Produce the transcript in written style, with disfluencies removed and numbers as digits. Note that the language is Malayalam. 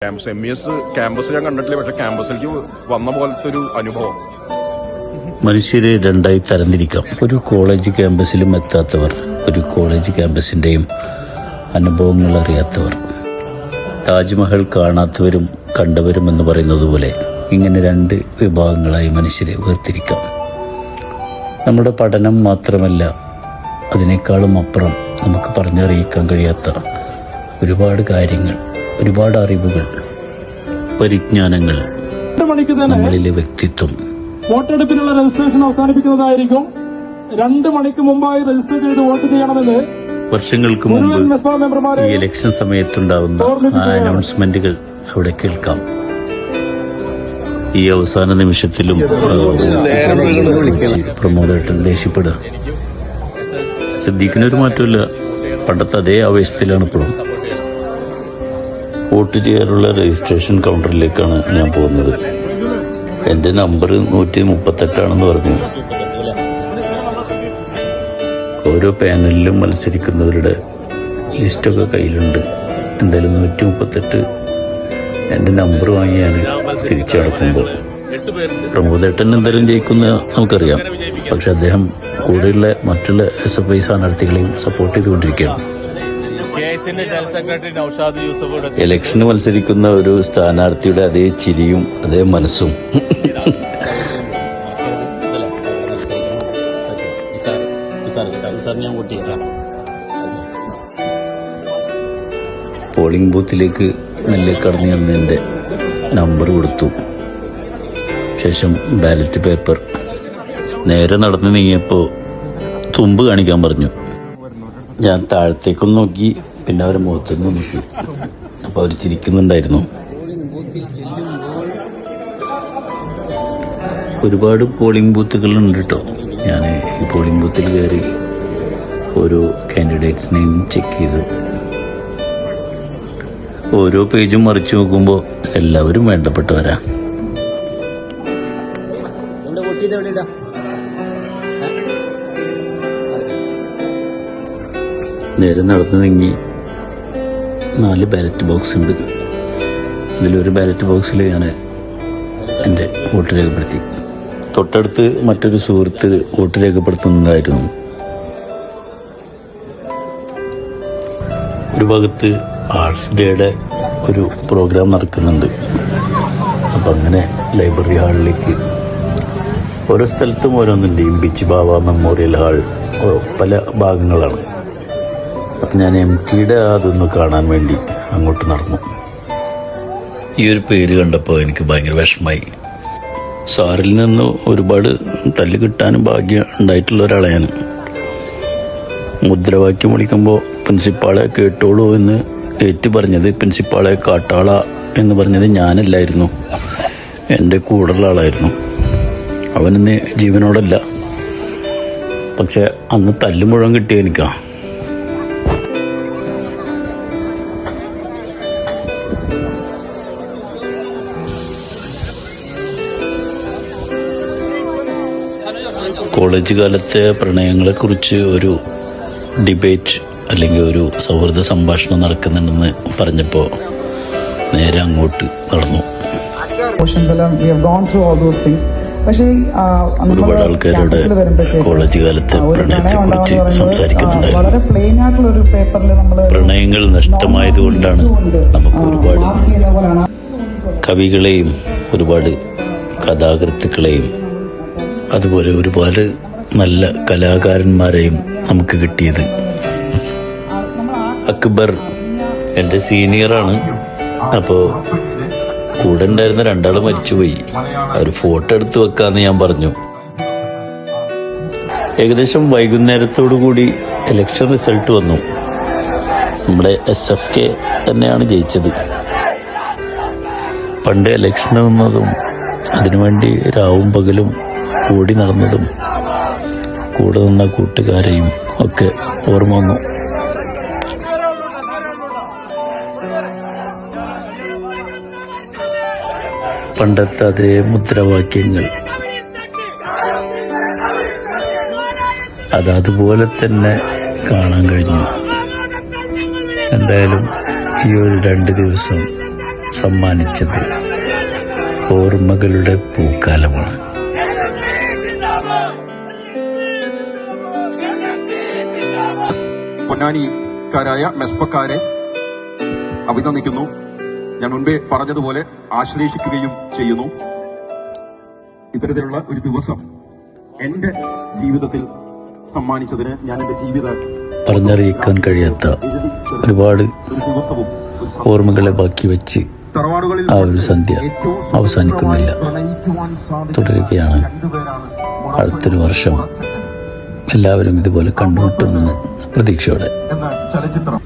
ക്യാമ്പസ് ഞാൻ കണ്ടിട്ടില്ല, പക്ഷെ ക്യാമ്പസിലേക്ക് വന്ന പോലത്തെ ഒരു അനുഭവം. മനുഷ്യരെ രണ്ടായി തരംതിരിക്കാം. ഒരു കോളേജ് ക്യാമ്പസിലും എത്താത്തവർ, ഒരു കോളേജ് ക്യാമ്പസിന്റെയും അനുഭവങ്ങൾ അറിയാത്തവർ, താജ്മഹൽ കാണാത്തവരും കണ്ടവരും എന്ന് പറയുന്നത് പോലെ ഇങ്ങനെ രണ്ട് വിഭാഗങ്ങളായി മനുഷ്യരെ വേർതിരിക്കാം. നമ്മുടെ പഠനം മാത്രമല്ല, അതിനേക്കാളും അപ്പുറം നമുക്ക് പറഞ്ഞറിയിക്കാൻ കഴിയാത്ത ഒരുപാട് കാര്യങ്ങൾ, ഒരുപാട് അറിവുകൾ, പരിജ്ഞാനങ്ങൾ, നമ്മളിലെ വ്യക്തിത്വം. വോട്ടെടുപ്പിനുള്ള രജിസ്ട്രേഷൻ അവസാനിപ്പിക്കുന്നതായിരിക്കും. 2 മണിക്ക് മുമ്പായി രജിസ്റ്റർ ചെയ്ത് വോട്ട് ചെയ്യണമെന്ന് വർഷങ്ങൾക്ക് മുമ്പ് ഈ ഇലക്ഷൻ സമയത്തുണ്ടാവുന്ന ആ അനൗൺസ്മെന്റുകൾ അവിടെ കേൾക്കാം. ഈ അവസാന നിമിഷത്തിലും പ്രമോദേട്ടൻ ദേഷ്യപ്പെടുക. സിദ്ദീഖിനൊരു മാറ്റമില്ല, പണ്ടത്തെ അതേ ആവേശത്തിലാണ് ഇപ്പോഴും. വോട്ട് ചെയ്യാനുള്ള രജിസ്ട്രേഷൻ കൗണ്ടറിലേക്കാണ് ഞാൻ പോകുന്നത്. എന്റെ നമ്പർ 138 പറഞ്ഞു. ഓരോ പാനലിലും മത്സരിക്കുന്നവരുടെ ലിസ്റ്റൊക്കെ കയ്യിലുണ്ട്. എന്തായാലും 138 എന്റെ നമ്പർ വാങ്ങി ഞാൻ തിരിച്ചു നടക്കുമ്പോൾ പ്രമോദേട്ടൻ എന്തായാലും ജയിക്കുന്ന നമുക്കറിയാം. പക്ഷെ അദ്ദേഹം കൂടെയുള്ള മറ്റുള്ള SFI സ്ഥാനാർത്ഥികളെയും സപ്പോർട്ട് ചെയ്തുകൊണ്ടിരിക്കുകയാണ്. ഇലക്ഷന് മത്സരിക്കുന്ന ഒരു സ്ഥാനാർത്ഥിയുടെ അതേ ചിരിയും അതേ മനസ്സും. പോളിംഗ് ബൂത്തിലേക്ക് മെല്ലെ കടന്നു ചെന്ന് എൻ്റെ നമ്പർ കൊടുത്തു. ശേഷം ബാലറ്റ് പേപ്പർ. നേരെ നടന്ന് നീങ്ങിയപ്പോൾ തുമ്പ് കാണിക്കാൻ പറഞ്ഞു. ഞാൻ താഴത്തേക്കും നോക്കി, പിന്നെ അവരെ മുഖത്തുനിന്ന് നോക്കി. അപ്പോൾ അവർ ചിരിക്കുന്നുണ്ടായിരുന്നു. ഒരുപാട് പോളിംഗ് ബൂത്തുകളുണ്ട് കേട്ടോ. ഞാൻ ഈ പോളിംഗ് ബൂത്തിൽ കയറി ഓരോ കാൻഡിഡേറ്റ്സിനെയും ചെക്ക് ചെയ്തു. ഓരോ പേജും മറിച്ചു നോക്കുമ്പോൾ എല്ലാവരും വേണ്ടപ്പെട്ടവരാ. നേരെ നടന്നു നീങ്ങി 4 ബാലറ്റ് ബോക്സ് ഉണ്ട്. അതിലൊരു ബാലറ്റ് ബോക്സിൽ ഞാൻ എൻ്റെ വോട്ട് രേഖപ്പെടുത്തി. തൊട്ടടുത്ത് മറ്റൊരു സുഹൃത്ത് വോട്ട് രേഖപ്പെടുത്തുന്നുണ്ടായിരുന്നു. ഒരു ഭാഗത്ത് ആർട്സ് ഡേയുടെ ഒരു പ്രോഗ്രാം നടക്കുന്നുണ്ട്. അപ്പം അങ്ങനെ ലൈബ്രറി ഹാളിലേക്ക് ഓരോ സ്ഥലത്തും ഓരോന്നുണ്ട്. ബീച്ച് ബാവ മെമ്മോറിയൽ ഹാൾ, പല ഭാഗങ്ങളാണ്. അപ്പം ഞാൻ MTയുടെ അതൊന്ന് കാണാൻ വേണ്ടി അങ്ങോട്ട് നടന്നു. ഈ ഒരു പേര് കണ്ടപ്പോൾ എനിക്ക് ഭയങ്കര വിഷമായി. സാറിൽ നിന്ന് ഒരുപാട് തല്ല് കിട്ടാനും ഭാഗ്യം ഉണ്ടായിട്ടുള്ള ഒരാളെയാണ്. മുദ്രാവാക്യം വിളിക്കുമ്പോൾ പ്രിൻസിപ്പാളെ കേട്ടോളൂ എന്ന് ഏറ്റു പറഞ്ഞത്, പ്രിൻസിപ്പാളെ കാട്ടാള എന്ന് പറഞ്ഞത് ഞാനല്ലായിരുന്നു, എൻ്റെ കൂടെയുള്ള ആളായിരുന്നു. അവനിന്ന് ജീവനോടല്ല, പക്ഷെ അന്ന് തല്ല് മുഴുവൻ കിട്ടിയ എനിക്കാ. കോളേജ് കാലത്തെ പ്രണയങ്ങളെക്കുറിച്ച് ഒരു ഡിബേറ്റ് അല്ലെങ്കിൽ ഒരു സൗഹൃദ സംഭാഷണം നടക്കുന്നുണ്ടെന്ന് പറഞ്ഞപ്പോൾ നേരെ അങ്ങോട്ട് നടന്നു. ഒരുപാട് ആൾക്കാരുടെ കോളേജ് കാലത്തെ പ്രണയത്തെക്കുറിച്ച് സംസാരിക്കുന്നുണ്ടായിരുന്നു. പ്രണയങ്ങൾ നഷ്ടമായതുകൊണ്ടാണ് നമുക്ക് ഒരുപാട് കവികളെയും ഒരുപാട് കഥാകൃത്തുക്കളെയും അതുപോലെ ഒരുപാട് നല്ല കലാകാരന്മാരെയും നമുക്ക് കിട്ടിയത്. അക്ബർ എൻ്റെ സീനിയറാണ്. അപ്പോൾ കൂടെ ഉണ്ടായിരുന്ന 2 ആൾ മരിച്ചുപോയി. അവർ ഫോട്ടോ എടുത്ത് വെക്കാന്ന് ഞാൻ പറഞ്ഞു. ഏകദേശം വൈകുന്നേരത്തോടുകൂടി ഇലക്ഷൻ റിസൾട്ട് വന്നു. നമ്മുടെ SFK തന്നെയാണ് ജയിച്ചത്. പണ്ട് ഇലക്ഷൻ നിന്നതും അതിനുവേണ്ടി രാവും പകലും ഓടി നടന്നതും കൂടെ നിന്ന കൂട്ടുകാരെയും ഒക്കെ ഓർമ്മ വന്നു. പണ്ടത്തെ അതേ മുദ്രാവാക്യങ്ങൾ അതുപോലെ തന്നെ കാണാൻ കഴിഞ്ഞു. എന്തായാലും ഈ ഒരു 2 ദിവസം സമ്മാനിച്ചത് ഓർമ്മകളുടെ പൂക്കാലമാണ്. പൊന്നാനിക്കാരായ മെസ്പക്കാരെ അഭിനന്ദിക്കുന്നു. ഞാൻ മുൻപേ പറഞ്ഞതുപോലെ ആശ്ലേഷിക്കുകയും ചെയ്യുന്നു. ഇത്തരത്തിലുള്ള ഒരു ദിവസം എന്റെ ജീവിതത്തിൽ സമ്മാനിച്ചതിന് ഞാൻ എന്റെ ജീവിതം പറഞ്ഞറിയിക്കാൻ കഴിയാത്ത ഒരുപാട് ഓർമ്മകളെ ബാക്കി വെച്ച് ആ ഒരു സന്ധ്യ അവസാനിക്കുന്നില്ല, തുടരുകയാണ്. അടുത്തൊരു വർഷം എല്ലാവരും ഇതുപോലെ കണ്ടുമുട്ടുമെന്ന് പ്രതീക്ഷയോടെ. എന്ന ചലച്ചിത്രം